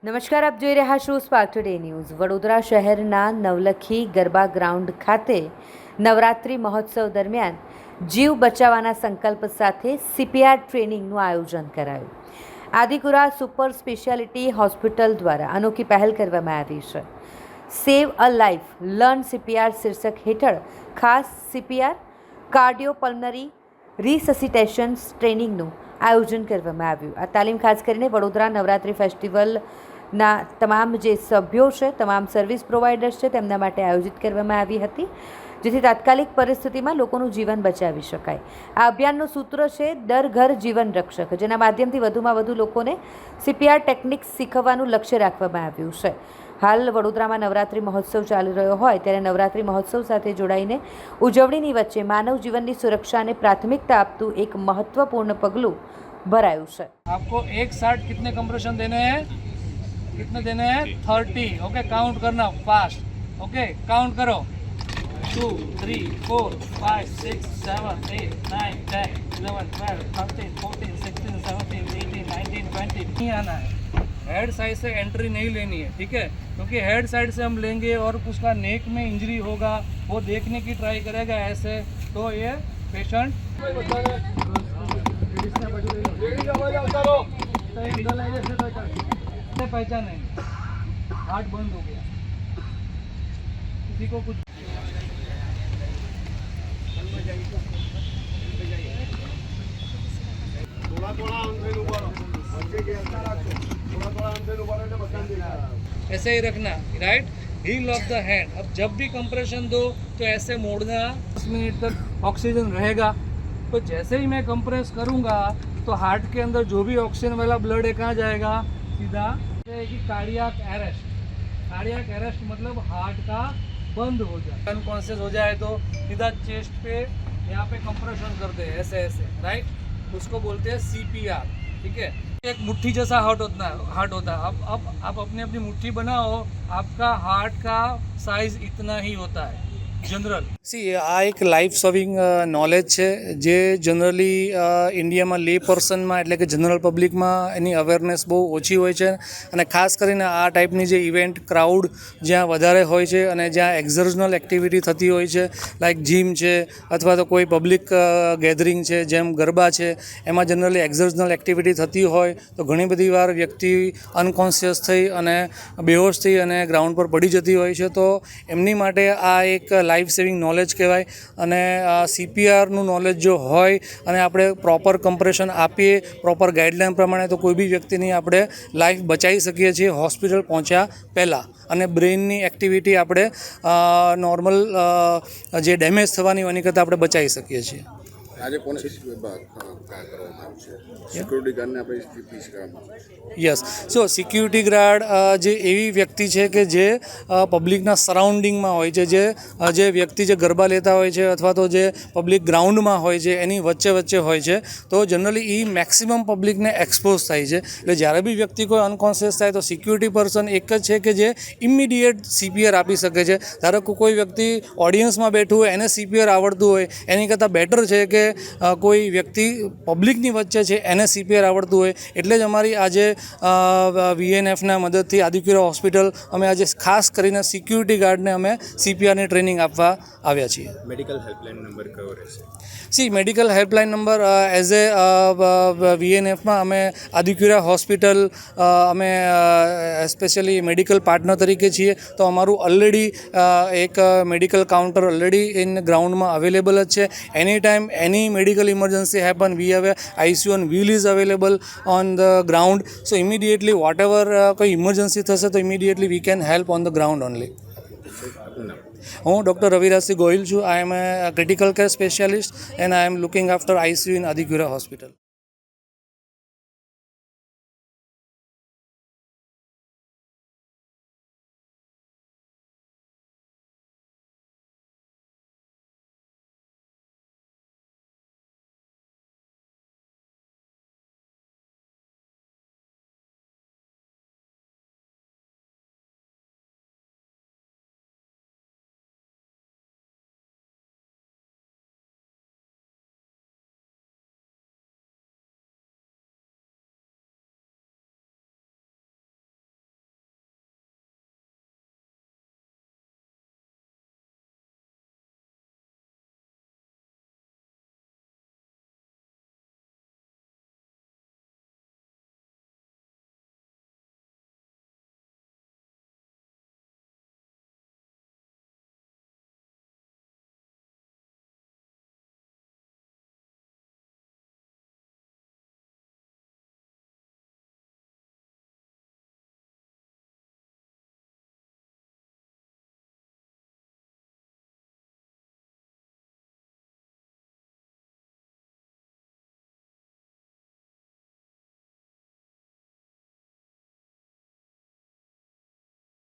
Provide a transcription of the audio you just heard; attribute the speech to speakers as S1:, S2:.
S1: નમસ્કાર, આપ જોઈ રહ્યા છો સ્પાર્ક ટુડે ન્યૂઝ. વડોદરા શહેરના નવલખી ગરબા ગ્રાઉન્ડ ખાતે નવરાત્રિ મહોત્સવ દરમિયાન જીવ બચાવવાના સંકલ્પ સાથે સીપીઆર ટ્રેનિંગનું આયોજન કરાયું. આદિપુરા સુપર સ્પેશિયાલિટી હોસ્પિટલ દ્વારા અનોખી પહેલ કરવામાં આવી છે. સેવ અ લાઈફ લર્ન સીપીઆર શીર્ષક હેઠળ ખાસ સીપીઆર કાર્ડિયોપલ્મનરી રિસસિટેશન ટ્રેનિંગનું આયોજન કરવામાં આવ્યું. આ તાલીમ ખાસ કરીને વડોદરા નવરાત્રિ ફેસ્ટિવલના તમામ જે સભ્યો છે, તમામ સર્વિસ પ્રોવાઈડર્સ છે, તેમના માટે આયોજિત કરવામાં આવી હતી, જેથી તાત્કાલિક પરિસ્થિતિમાં લોકોનું જીવન બચાવી શકાય. આ અભિયાનનું સૂત્ર છે દર ઘર જીવન રક્ષક, જેના માધ્યમથી વધુમાં વધુ લોકોને સીપીઆર ટેકનિક્સ શીખવવાનું લક્ષ્ય રાખવામાં આવ્યું છે. હાલ વડોદરામાં નવરાત્રિ મહોત્સવ ચાલી રહ્યો હોય ત્યારે નવરાત્રિ મહોત્સવ સાથે જોડાઈને ઉજવણીની વચ્ચે માનવ જીવનની સુરક્ષાને પ્રાથમિકતા આપતું એક મહત્વપૂર્ણ પગલું ભરાયું છે.
S2: आपको एक साथ कितने कंप्रेशन देने हैं? कितने देने हैं? 30. ओके, काउंट करना फास्ट. ओके, काउंट करो. 2, 3, 4, 5, 6, 7, 8, 9, 10, 11, 12, 13, 14, 16, 17, 18, 19, 20. नहीं आना है. हेड साइड से एंट्री नहीं लेनी है, ठीक है? क्योंकि हेड साइड से हम लेंगे और उसका नेक में इंजरी होगा, वो देखने की ट्राई करेगा ऐसे, तो ये पेशेंट पहचान नहीं, हार्ट बंद हो गया, किसी को कुछ ऐसे ही रखना, right? Heel of the hand. अब जब भी कंप्रेशन दो तो ऐसे मोड़ना. 10 मिनट तक ऑक्सीजन रहेगा. तो जैसे ही मैं कंप्रेस करूँगा तो हार्ट के अंदर जो भी ऑक्सीजन वाला ब्लड है कहाँ जाएगा? सीधा कार्डियक अरेस्ट. कार्डियक अरेस्ट मतलब हार्ट का बंद हो जाए, अनकॉन्शियस हो जाए तो सीधा चेस्ट पे यहाँ पे कंप्रेशन करते हैं ऐसे ऐसे, राइट? उसको बोलते हैं सीपीआर, ठीक है? एक मुट्ठी जैसा हार्ट होता है. अब आप अपनी अपनी मुट्ठी बनाओ, आपका हार्ट का साइज इतना ही होता है જનરલ. આ એક લાઈફ સેવિંગ નોલેજ છે જે જનરલી ઇન્ડિયામાં લે પર્સનમાં એટલે કે જનરલ પબ્લિકમાં એની અવેરનેસ બહુ ઓછી હોય છે, અને ખાસ કરીને આ ટાઈપની જે ઇવેન્ટ ક્રાઉડ જ્યાં વધારે હોય છે અને જ્યાં એક્ઝર્શનલ એક્ટિવિટી થતી હોય છે, લાઈક જીમ છે અથવા તો કોઈ પબ્લિક ગેધરિંગ છે જેમ ગરબા છે, એમાં જનરલી એક્ઝર્શનલ એક્ટિવિટી થતી હોય તો ઘણી બધી વાર વ્યક્તિ અનકોન્શિયસ થઈ અને બેહોશ થઈ અને ગ્રાઉન્ડ પર પડી જતી હોય છે. તો એમની માટે આ એક લાઈફ સેવિંગ નોલેજ કહેવાય. અને સીપીઆરનું નોલેજ જો હોય અને આપણે પ્રોપર કમ્પ્રેશન આપીએ પ્રોપર ગાઈડલાઈન પ્રમાણે તો કોઈ બી વ્યક્તિની આપણે લાઈફ બચાવી શકીએ છીએ હોસ્પિટલ પહોંચ્યા પહેલાં. અને બ્રેઇનની એક્ટિવિટી આપણે નોર્મલ જે ડેમેજ થવાની એની કરતાં આપણે બચાવી શકીએ છીએ.
S3: આજે કોને કરવામાં આવશે? સિક્યુરિટી ગાર્ડને આપણે ફીસ કરવામાં આવશે.
S2: યસ. સો સિક્યુરિટી ગાર્ડ જે એવી વ્યક્તિ છે કે જે પબ્લિકના સરાઉન્ડિંગમાં હોય છે, જે વ્યક્તિ જે ગરબા લેતા હોય છે અથવા તો જે પબ્લિક ગ્રાઉન્ડમાં હોય છે એની વચ્ચે હોય છે, તો જનરલી એ મેક્સિમમ પબ્લિકને એક્સપોઝ થાય છે. એટલે જ્યારે બી વ્યક્તિ કોઈ અનકોન્શિયસ થાય તો સિક્યુરિટી પર્સન એક જ છે કે જે ઇમિડિયેટ સીપીઆર આપી શકે છે. ધારો કે કોઈ વ્યક્તિ ઓડિયન્સમાં બેઠું હોય, એને સીપીઆર આવડતું હોય, એની કરતાં બેટર છે કે કોઈ વ્યક્તિ પબ્લિકની વચ્ચે છે એને સીપીઆર આવડતું હોય. એટલે જ અમારી આજે વીએનએફના મદદથી આદિપુરા હોસ્પિટલ અમે આજે ખાસ કરીને સિક્યુરિટી ગાર્ડને અમે સીપીઆરની ટ્રેનિંગ આપવા આવ્યા છીએ.
S3: મેડિકલ હેલ્પલાઇન નંબર કયો રહેશે?
S2: Medical helpline number as a વીએનએફમાં અમે આદિપુરા હોસ્પિટલ અમે સ્પેશિયલી મેડિકલ પાર્ટનર તરીકે છીએ. તો અમારું ઓલરેડી એક મેડિકલ કાઉન્ટર ઓલરેડી ઇન ગ્રાઉન્ડમાં અવેલેબલ જ છે. Any time any medical emergency happen, we have ICU on wheel is available on the ground. So immediately whatever કોઈ ઇમરજન્સી થશે તો immediately we can help on the ground only. હું doctor Ravirajsinh Gohil છું. આઈ એમ a critical care specialist and I am looking after ICU in Adipura hospital.